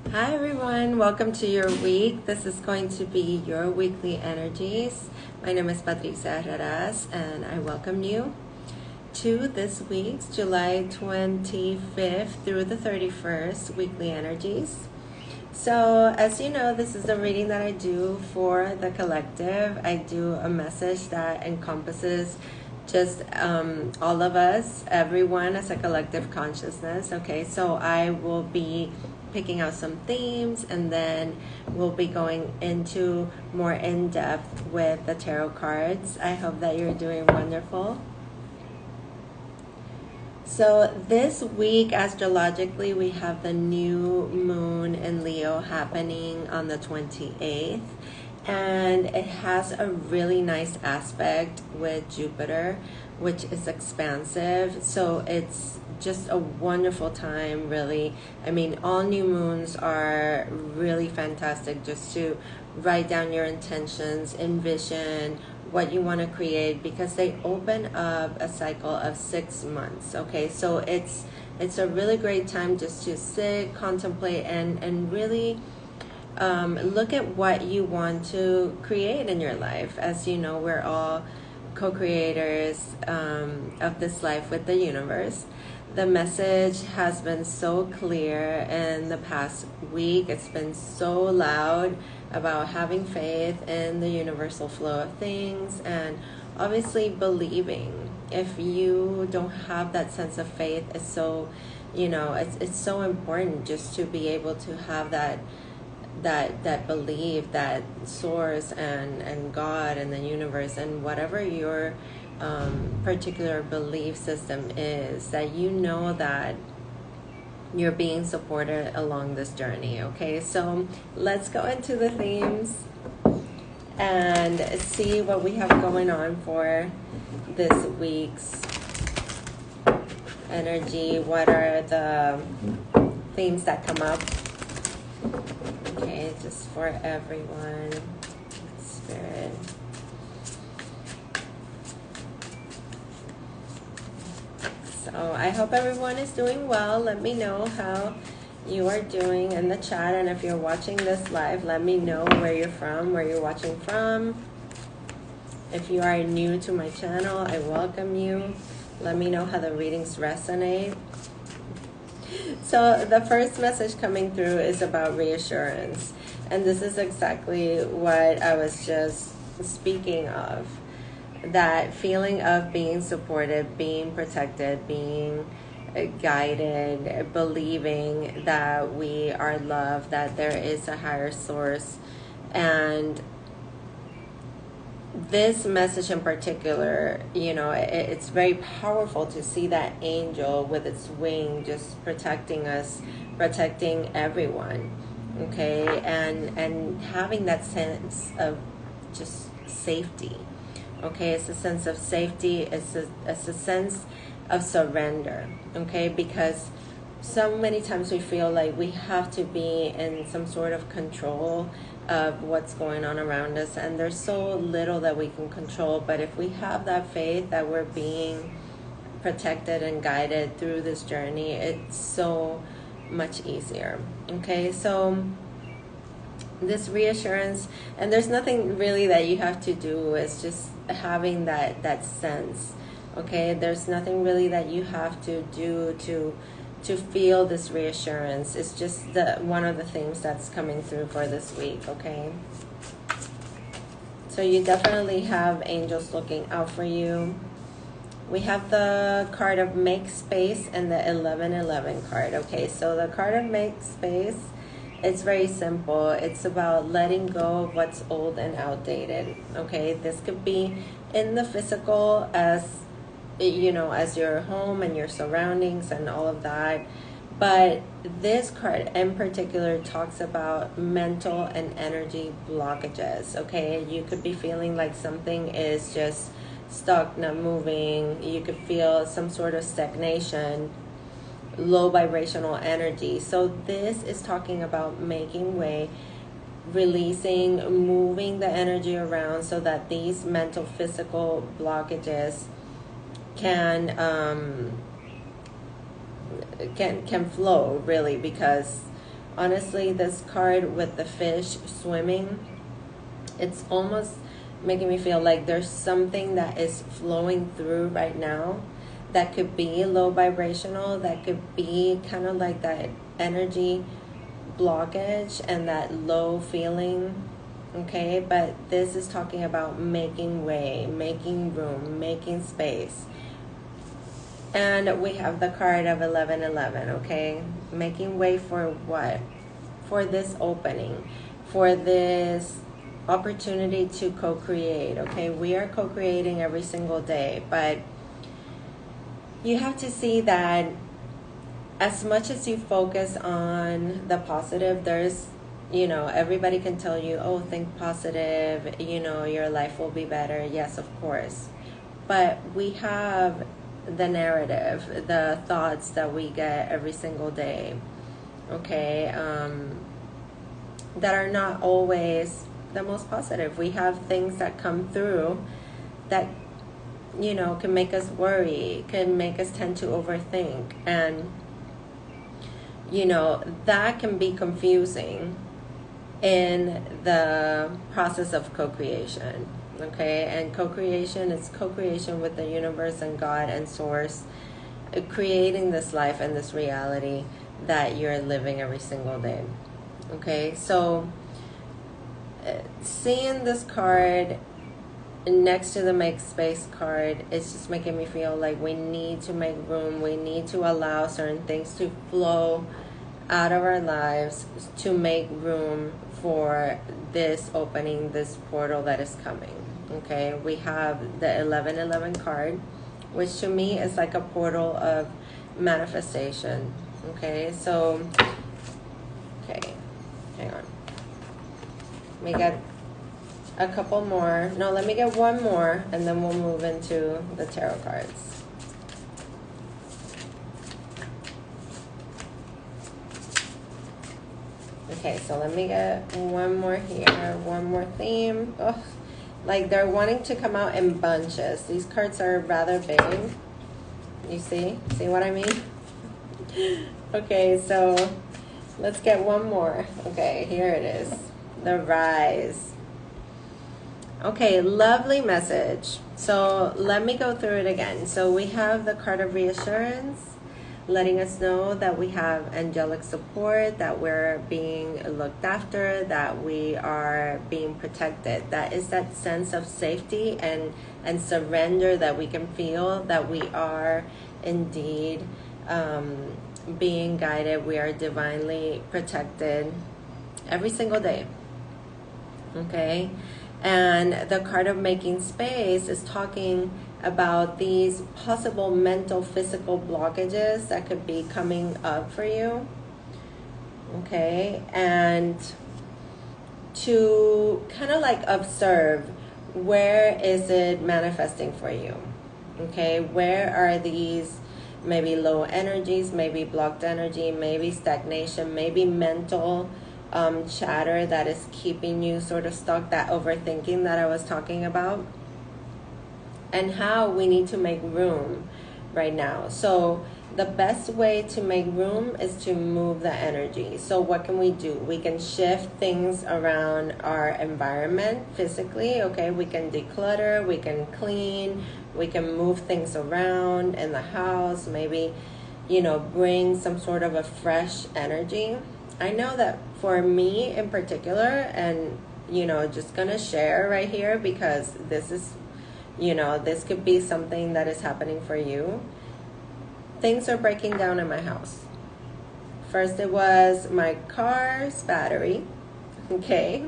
Hi everyone, welcome to your week. This is going to be your weekly energies. My name is Patricia and I welcome you to this week's July 25th through the 31st weekly energies. So, as you know, this is a reading that I do for the collective. I do a message that encompasses just all of us, everyone as a collective consciousness. Okay, so I will be picking out some themes and then we'll be going into more in depth with the tarot cards. I hope that you're doing wonderful. So this week, astrologically, we have the new moon in Leo happening on the 28th. And it has a really nice aspect with Jupiter, which is expansive. So it's just a wonderful time, really. I mean, all new moons are really fantastic just to write down your intentions, envision what you want to create, because they open up a cycle of 6 months. Okay, so it's a really great time just to sit, contemplate, and really look at what you want to create in your life. As you know, we're all co-creators of this life with the universe. The message has been so clear in the past week. It's been so loud about having faith in the universal flow of things and obviously believing. If you don't have that sense of faith, it's so, it's so important just to be able to have that belief, that source and God and the universe and whatever your particular belief system is, that you know that you're being supported along this journey. Okay, so let's go into the themes and see what we have going on for this week's energy. What are the themes that come up? Okay, just for everyone, Spirit. So I hope everyone is doing well. Let me know how you are doing in the chat, and if you're watching this live, let me know where you're from, where you're watching from. If you are new to my channel, I welcome you. Let me know how the readings resonate. So the first message coming through is about reassurance. And this is exactly what I was just speaking of. That feeling of being supported, being protected, being guided, believing that we are loved, that there is a higher source. And this message in particular, it's very powerful to see that angel with its wing just protecting us, protecting everyone, okay, and having that sense of just safety, okay. It's a sense of safety. It's a sense of surrender, okay, because so many times we feel like we have to be in some sort of control of what's going on around us, and there's so little that we can control. But if we have that faith that we're being protected and guided through this journey, it's so much easier. Okay, so this reassurance, and there's nothing really that you have to do. It's just having that sense. Okay, there's nothing really that you have to do to feel this reassurance. It's just one of the themes that's coming through for this week, okay? So you definitely have angels looking out for you. We have the card of make space and the 1111 card, okay? So the card of make space, it's very simple. It's about letting go of what's old and outdated, okay? This could be in the physical, as as your home and your surroundings and all of that. But this card in particular talks about mental and energy blockages, okay? You could be feeling like something is just stuck, not moving. You could feel some sort of stagnation, low vibrational energy. So this is talking about making way, releasing, moving the energy around so that these mental, physical blockages can flow, really, because Honestly, this card with the fish swimming, it's almost making me feel like there's something that is flowing through right now that could be low vibrational, that could be kind of like that energy blockage and that low feeling. Okay, but this is talking about making way, making room, making space. And we have the card of 1111, okay? Making way for what? For this opening, for this opportunity to co-create, okay? We are co-creating every single day, but you have to see that as much as you focus on the positive, there's, everybody can tell you, oh, think positive, your life will be better. Yes, of course. But we have the narrative, the thoughts that we get every single day, okay, that are not always the most positive. We have things that come through that, can make us worry, can make us tend to overthink. And, that can be confusing in the process of co-creation. Okay, and co-creation is co-creation with the universe and God and source, creating this life and this reality that you're living every single day. Okay, so seeing this card next to the make space card, it's just making me feel like we need to make room, we need to allow certain things to flow out of our lives to make room for this opening, this portal that is coming. Okay, we have the 1111 card, which to me is like a portal of manifestation. Okay, so, okay, hang on. Let me get a couple more. No, let me get one more, and then we'll move into the tarot cards. Okay, so let me get one more here, one more theme. Ugh. Like they're wanting to come out in bunches. These cards are rather big. You see? See what I mean? Okay, so let's get one more. Okay, here it is. The Rise. Okay, lovely message. So let me go through it again. So we have the card of reassurance, letting us know that we have angelic support, that we're being looked after, that we are being protected. That is that sense of safety and surrender that we can feel, that we are indeed being guided. We are divinely protected every single day. Okay? And the card of making space is talking about these possible mental, physical blockages that could be coming up for you. Okay, and to kind of like observe, where is it manifesting for you? Okay, where are these maybe low energies, maybe blocked energy, maybe stagnation, maybe mental chatter that is keeping you sort of stuck, that overthinking that I was talking about? And how we need to make room right now. So the best way to make room is to move the energy. So what can we do? We can shift things around our environment physically. Okay, we can declutter, we can clean, we can move things around in the house, maybe, bring some sort of a fresh energy. I know that for me in particular, and just gonna share right here, because this is, this could be something that is happening for you. Things are breaking down in my house. First it was my car's battery, okay?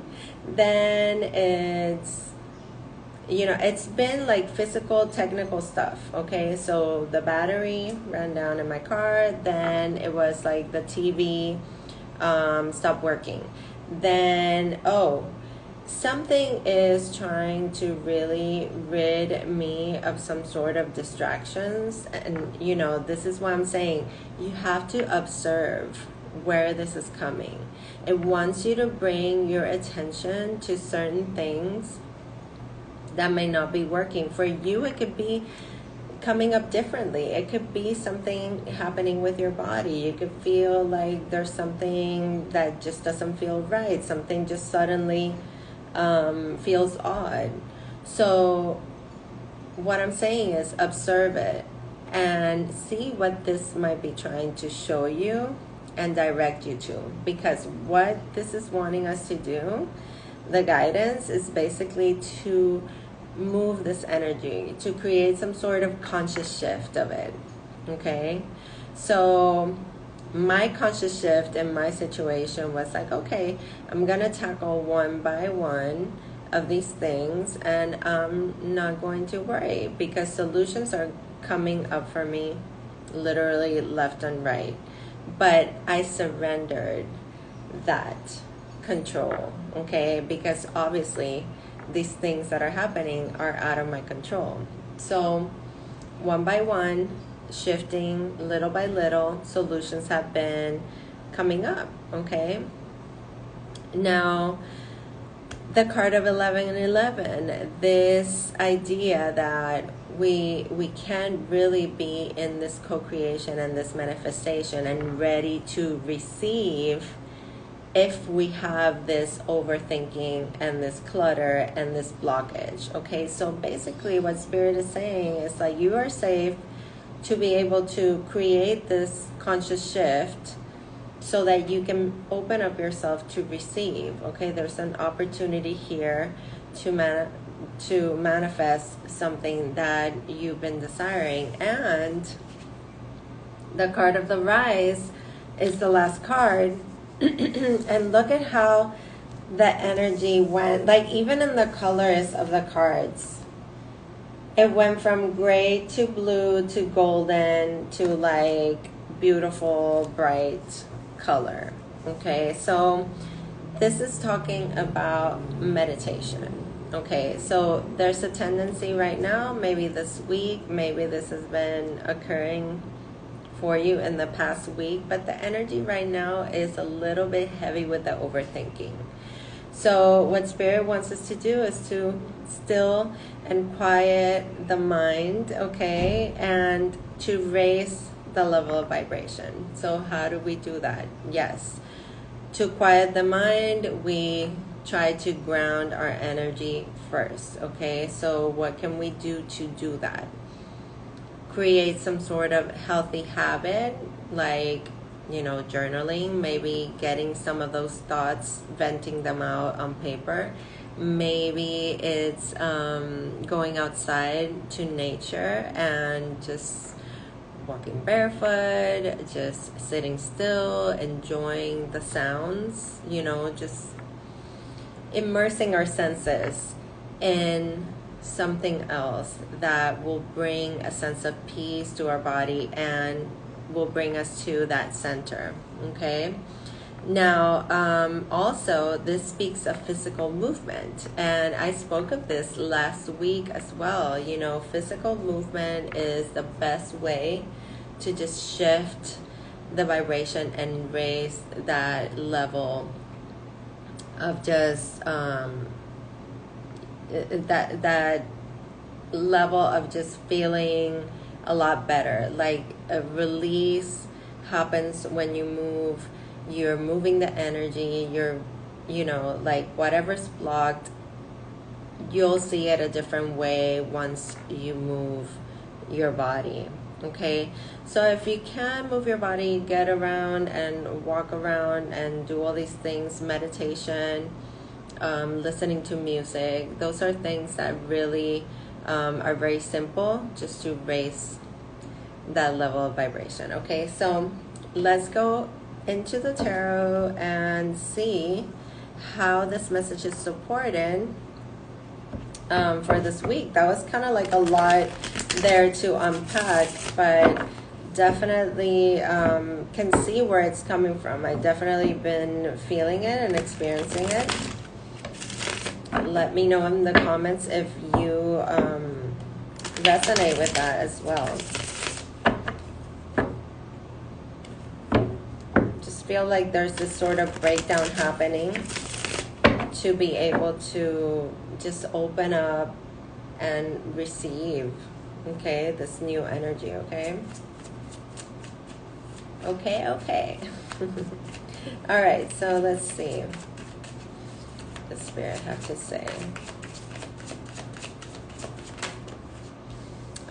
Then it's, it's been like physical, technical stuff, okay? So the battery ran down in my car. Then it was like the TV stopped working. Then, something is trying to really rid me of some sort of distractions. And, this is why I'm saying you have to observe where this is coming. It wants you to bring your attention to certain things that may not be working. For you, it could be coming up differently. It could be something happening with your body. You could feel like there's something that just doesn't feel right. Something just suddenly feels odd. So what I'm saying is observe it and see what this might be trying to show you and direct you to. Because what this is wanting us to do, the guidance, is basically to move this energy, to create some sort of conscious shift of it. Okay? So my conscious shift in my situation was like, okay, I'm gonna tackle one by one of these things, and I'm not going to worry, because solutions are coming up for me literally left and right. But I surrendered that control, okay? Because obviously these things that are happening are out of my control. So one by one, shifting little by little, solutions have been coming up, okay? Now, the card of 11 and 11, this idea that we can really be in this co-creation and this manifestation and ready to receive if we have this overthinking and this clutter and this blockage. Okay, so basically what Spirit is saying is like, you are safe to be able to create this conscious shift so that you can open up yourself to receive. Okay, there's an opportunity here to manifest something that you've been desiring. And the card of the Rise is the last card. And look at how the energy went, like even in the colors of the cards, it went from gray to blue to golden to like beautiful bright color. Okay, so this is talking about meditation. Okay, so there's a tendency right now, maybe this week, maybe this has been occurring for you in the past week, but the energy right now is a little bit heavy with the overthinking. So what Spirit wants us to do is to still and quiet the mind, okay, and to raise the level of vibration. So how do we do that? Yes, to quiet the mind, we try to ground our energy first, okay? So what can we do to do that? Create some sort of healthy habit, like, journaling, maybe getting some of those thoughts, venting them out on paper. Maybe it's going outside to nature and just walking barefoot, just sitting still, enjoying the sounds, just immersing our senses in something else that will bring a sense of peace to our body and will bring us to that center. Okay, now also this speaks of physical movement, and I spoke of this last week as well. Physical movement is the best way to just shift the vibration and raise that level of just that level of just feeling a lot better. Like a release happens when you move. You're moving the energy. You're, like whatever's blocked, you'll see it a different way once you move your body. Okay, so if you can move your body, get around and walk around and do all these things, meditation, listening to music, those are things that really are very simple just to raise that level of vibration. Okay, so let's go into the tarot and see how this message is supported for this week. That was kind of like a lot there to unpack, but definitely can see where it's coming from. I definitely been feeling it and experiencing it. Let me know in the comments if you resonate with that as well. Just feel like there's this sort of breakdown happening to be able to just open up and receive okay, this new energy, okay? Okay, okay. All right, so let's see what the Spirit have to say.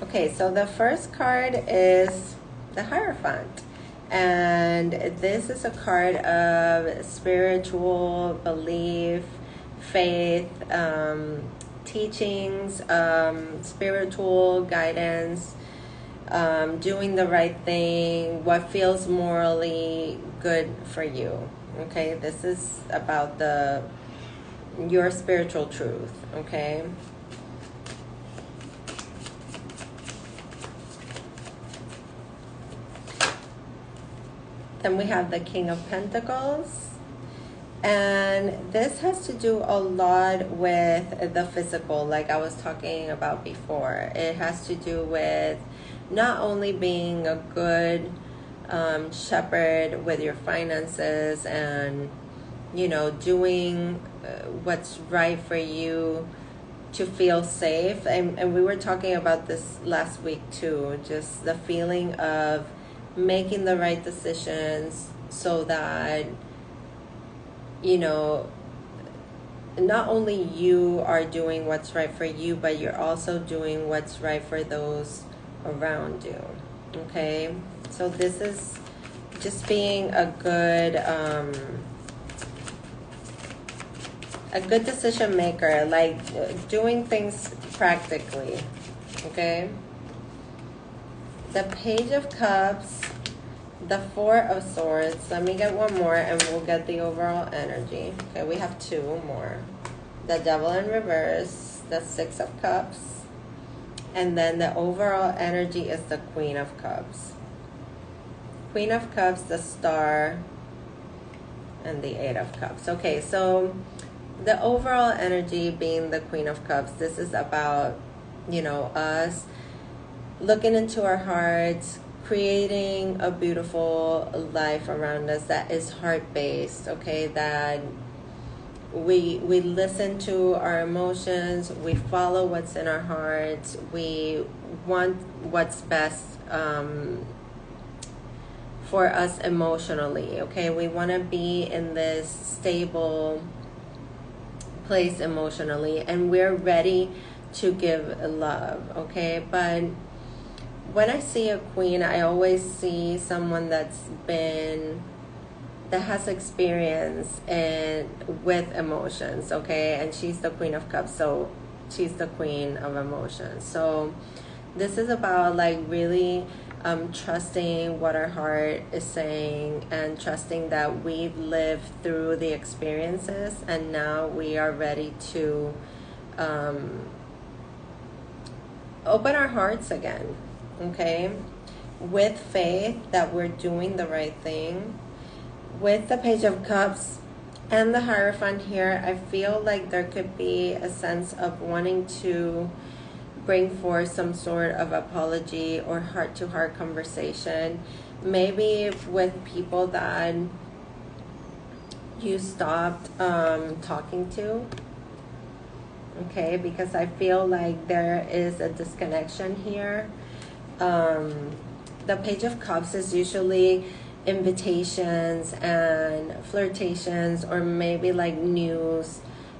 Okay, so the first card is the Hierophant. And this is a card of spiritual belief, faith, teachings, spiritual guidance, doing the right thing, what feels morally good for you. Okay, this is about your spiritual truth, okay? Then we have the King of Pentacles. And this has to do a lot with the physical, like I was talking about before. It has to do with not only being a good shepherd with your finances and, you know, doing what's right for you to feel safe. And we were talking about this last week too, just the feeling of making the right decisions so that, you know, not only you are doing what's right for you, but you're also doing what's right for those around you. Okay, so this is just being a good decision maker, like doing things practically. Okay, the Page of Cups, the Four of Swords. Let me get one more and we'll get the overall energy. Okay, we have two more. The Devil in reverse, the Six of Cups, and then the overall energy is the Queen of Cups. Queen of Cups, the Star, and the Eight of Cups. Okay, so the overall energy being the Queen of Cups, this is about, you know, us looking into our hearts, creating a beautiful life around us that is heart-based, okay, that we listen to our emotions, we follow what's in our hearts, we want what's best for us emotionally, okay? We want to be in this stable place emotionally, and we're ready to give love, okay? But when I see a queen, I always see someone that has experience with emotions, okay? And she's the Queen of Cups, so she's the queen of emotions. So this is about like really trusting what our heart is saying and trusting that we've lived through the experiences and now we are ready to open our hearts again, okay? With faith that we're doing the right thing. With the Page of Cups and the Hierophant here, I feel like there could be a sense of wanting to bring forth some sort of apology or heart-to-heart conversation, maybe with people that you stopped talking to, okay? Because I feel like there is a disconnection here. The Page of Cups is usually invitations and flirtations, or maybe like news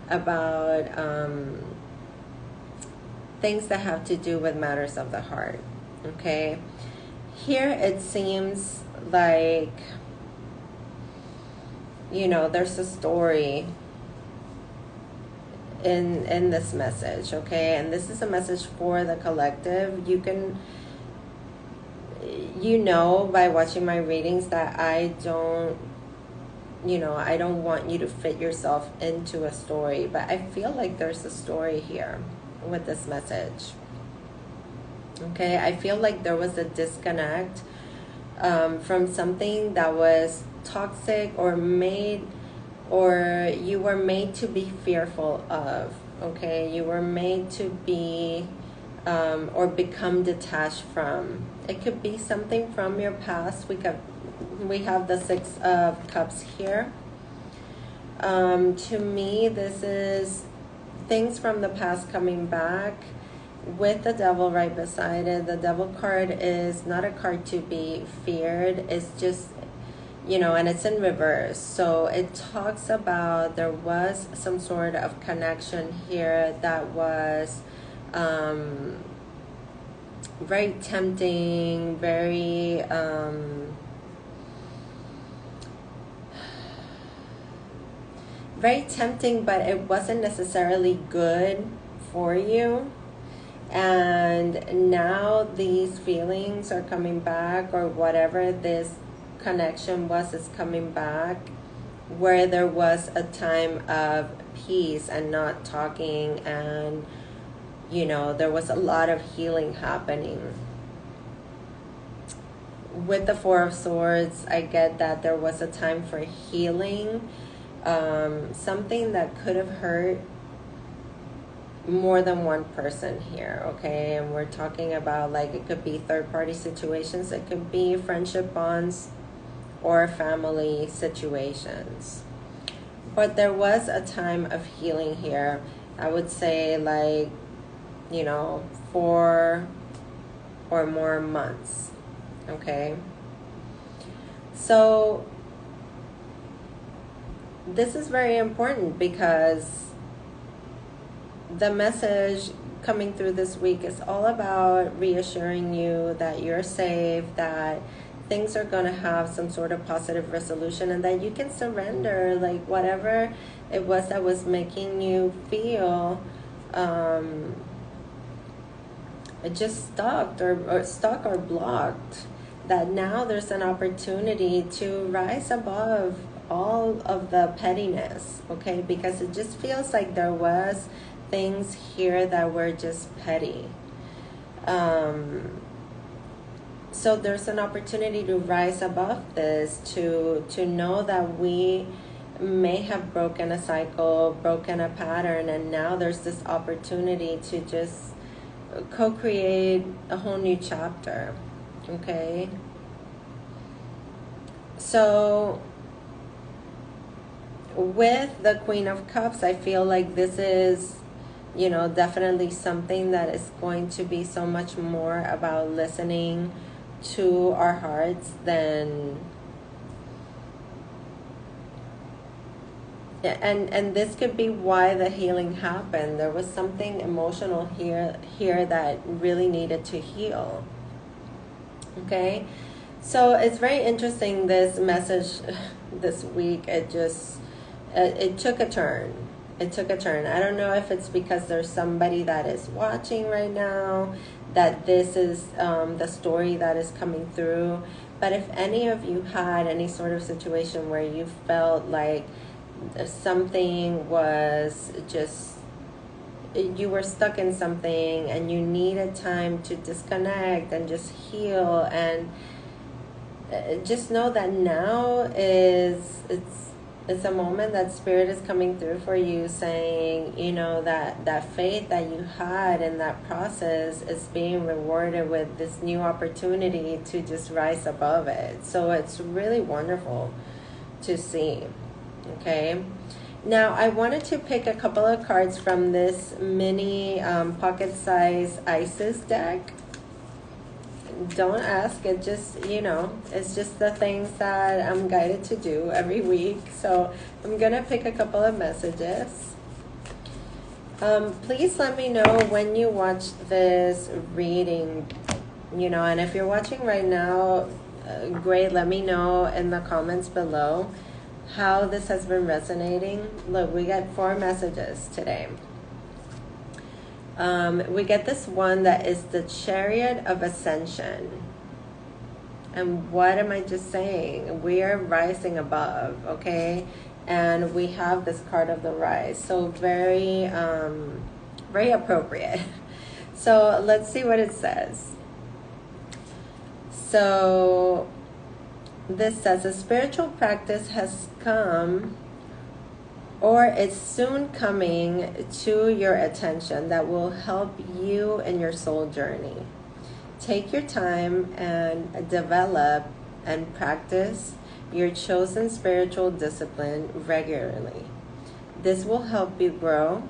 about things that have to do with matters of the heart, okay? Here it seems like, you know, there's a story in this message, okay? And this is a message for the collective. You can, you know, by watching my readings that I don't want you to fit yourself into a story, but I feel like there's a story here with this message, okay? I feel like there was a disconnect from something that was toxic or you were made to be fearful of, okay? You were made to be or become detached from. It could be something from your past. We have the Six of Cups here. To me, this is things from the past coming back with the devil right beside it. The devil card is not a card to be feared. It's just, and it's in reverse. So it talks about there was some sort of connection here that was very tempting, very very tempting, but it wasn't necessarily good for you. And now these feelings are coming back, or whatever this connection was is coming back, where there was a time of peace and not talking, and there was a lot of healing happening. With the Four of Swords, I get that there was a time for healing, something that could have hurt more than one person here, okay? And we're talking about, like, it could be third-party situations, it could be friendship bonds or family situations. But there was a time of healing here. I would say, like, 4 or more months, okay? So this is very important, because the message coming through this week is all about reassuring you that you're safe, that things are going to have some sort of positive resolution, and that you can surrender, like, whatever it was that was making you feel just stuck or blocked, that now there's an opportunity to rise above all of the pettiness, okay? Because it just feels like there was things here that were just petty. So there's an opportunity to rise above this, to know that we may have broken a cycle, broken a pattern, and now there's this opportunity to just co-create a whole new chapter, okay? So with the Queen of Cups, I feel like this is, definitely something that is going to be so much more about listening to our hearts than, and this could be why the healing happened. There was something emotional here that really needed to heal, okay? So it's very interesting, this message this week. It took a turn. It took a turn. I don't know if it's because there's somebody that is watching right now, that this is the story that is coming through. But if any of you had any sort of situation where you felt like something was just, you were stuck in something and you needed time to disconnect and just heal, and just know that now it's a moment that Spirit is coming through for you, saying, that faith that you had in that process is being rewarded with this new opportunity to just rise above it. So it's really wonderful to see, okay? Now, I wanted to pick a couple of cards from this mini pocket-sized Isis deck. Don't ask, it just, it's just the things that I'm guided to do every week. So I'm gonna pick a couple of messages. Please let me know when you watch this reading, and if you're watching right now, great, let me know in the comments below how this has been resonating. Look, we got 4 messages today. We get this one that is the Chariot of Ascension. And what am I just saying? We are rising above, okay? And we have this card of the rise. So very, very appropriate. So let's see what it says. So this says, a spiritual practice has come, or it's soon coming to your attention, that will help you in your soul journey. Take your time and develop and practice your chosen spiritual discipline regularly. This will help you grow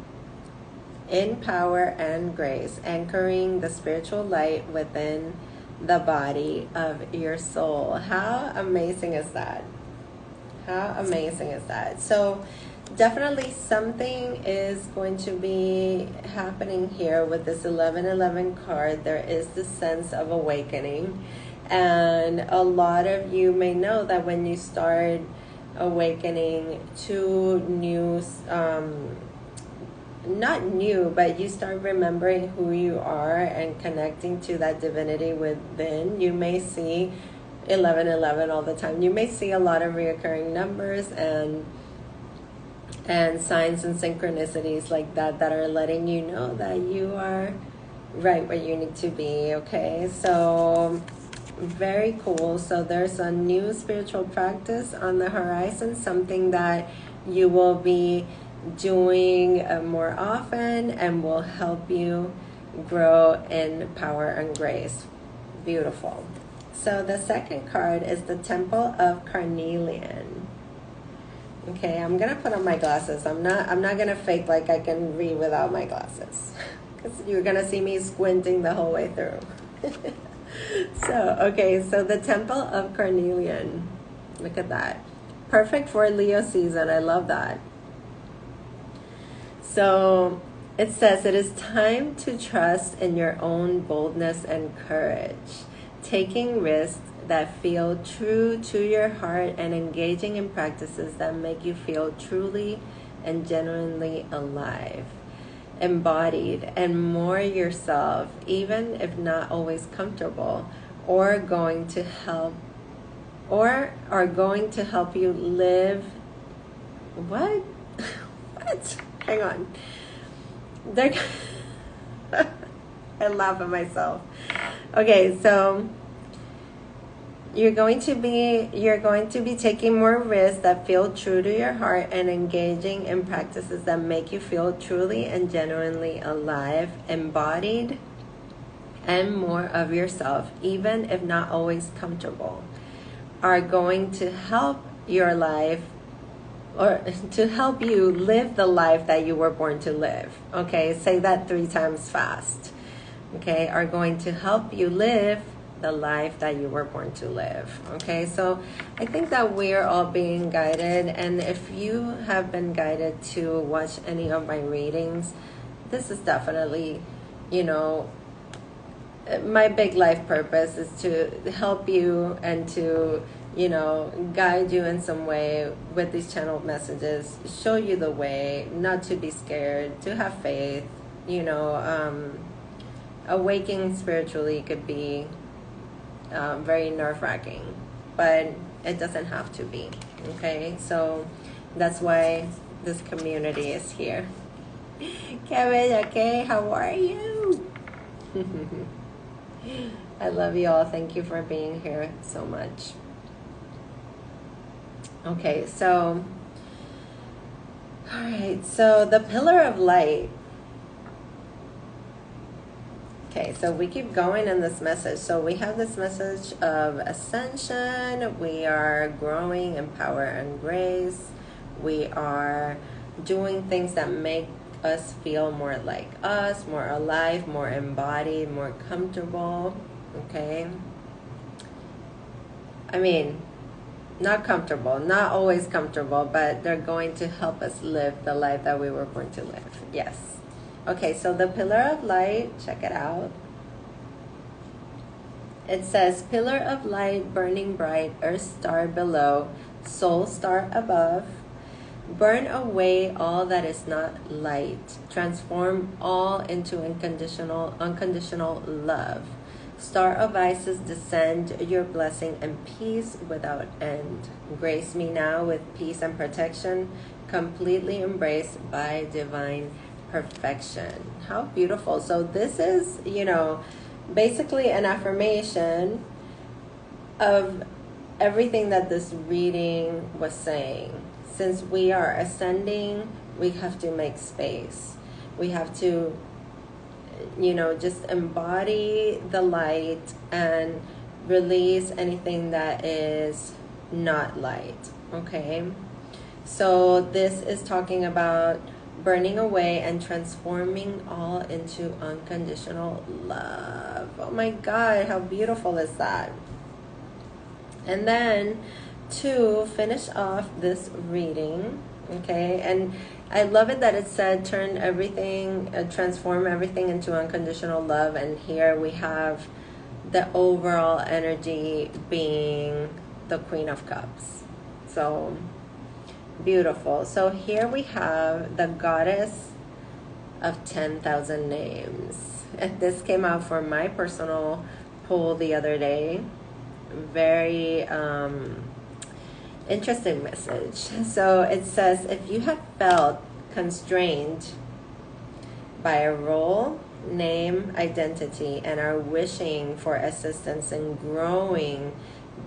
in power and grace, anchoring the spiritual light within the body of your soul. How amazing is that? How amazing is that? So definitely something is going to be happening here with this 1111 card. There is this sense of awakening, and a lot of you may know that when you start awakening to new, not new, but you start remembering who you are and connecting to that divinity within, you may see 1111 all the time. You may see a lot of reoccurring numbers and signs and synchronicities like that are letting you know that you are right where you need to be. Okay, so very cool. So there's a new spiritual practice on the horizon, something that you will be doing more often and will help you grow in power and grace. Beautiful. So the second card is the Temple of Carnelian. Okay, I'm gonna put on my glasses. I'm not gonna fake like I can read without my glasses, because you're gonna see me squinting the whole way through. So the Temple of Carnelian. Look at that. Perfect for Leo season. I love that. So it says it is time to trust in your own boldness and courage, taking risks that feel true to your heart and engaging in practices that make you feel truly and genuinely alive, embodied, and more yourself, even if not always comfortable, or going to help you live. What? What? Hang on. I laugh at myself. Okay, so you're going to be taking more risks that feel true to your heart and engaging in practices that make you feel truly and genuinely alive, embodied, and more of yourself, even if not always comfortable, are going to help your life, or to help you live the life that you were born to live. Okay, say that 3 times fast. Okay, are going to help you live the life that you were born to live. Okay, so I think that we're all being guided, and if you have been guided to watch any of my readings, this is definitely, my big life purpose is to help you and to guide you in some way with these channeled messages, show you the way, not to be scared, to have faith. Awakening spiritually could be very nerve-wracking, but it doesn't have to be. Okay, so that's why this community is here. Kevin, okay, how are you? I love you all. Thank you for being here so much. Okay, so, all right, so the pillar of light. Okay, so we keep going in this message. So we have this message of ascension. We are growing in power and grace. We are doing things that make us feel more like us, more alive, more embodied, more comfortable. Okay, I mean, not comfortable, not always comfortable, but they're going to help us live the life that we were born to live. Yes. Okay, so the pillar of light, check it out. It says, pillar of light, burning bright, earth star below, soul star above. Burn away all that is not light. Transform all into unconditional love. Star of Isis, descend your blessing and peace without end. Grace me now with peace and protection, completely embraced by divine perfection. How beautiful. So this is, basically an affirmation of everything that this reading was saying. Since we are ascending, we have to make space. We have to just embody the light and release anything that is not light. Okay, so this is talking about burning away and transforming all into unconditional love. Oh my God, how beautiful is that? And then to finish off this reading, okay, and I love it that it said turn everything, transform everything into unconditional love. And here we have the overall energy being the Queen of Cups. So beautiful. So here we have the Goddess of 10,000 names. And this came out for my personal poll the other day. Very interesting message. So it says, if you have felt constrained by a role, name, identity, and are wishing for assistance in growing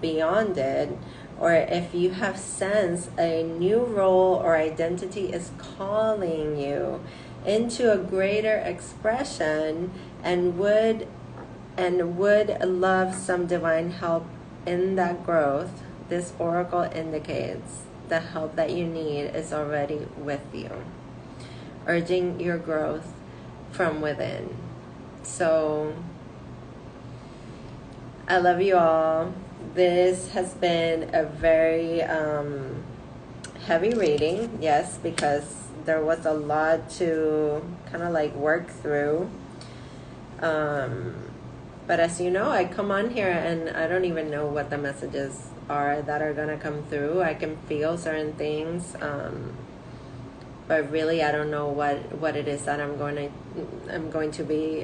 beyond it, or if you have sensed a new role or identity is calling you into a greater expression and would love some divine help in that growth, this oracle indicates the help that you need is already with you, urging your growth from within. So I love you all. This has been a very heavy reading, yes, because there was a lot to kind of like work through. But as you know, I come on here and I don't even know what the messages are that are going to come through. I can feel certain things, but really I don't know what it is that I'm going to be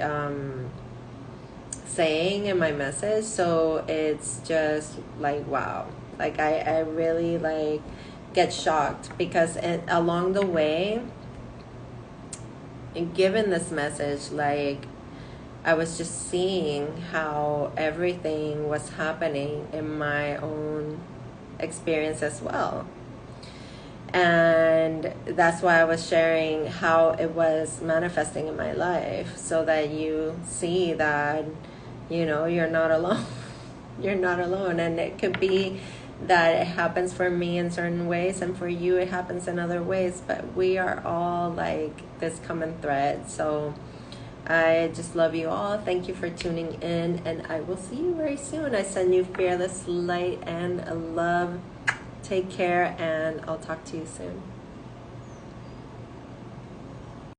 saying in my message. So it's just like, wow, like I really like get shocked because along the way, given this message, like I was just seeing how everything was happening in my own experience as well. And that's why I was sharing how it was manifesting in my life, so that you see that, you know, you're not alone. You're not alone. And it could be that it happens for me in certain ways, and for you it happens in other ways, but we are all like this common thread. So I just love you all. Thank you for tuning in, and I will see you very soon. I send you fearless light and love. Take care, and I'll talk to you soon.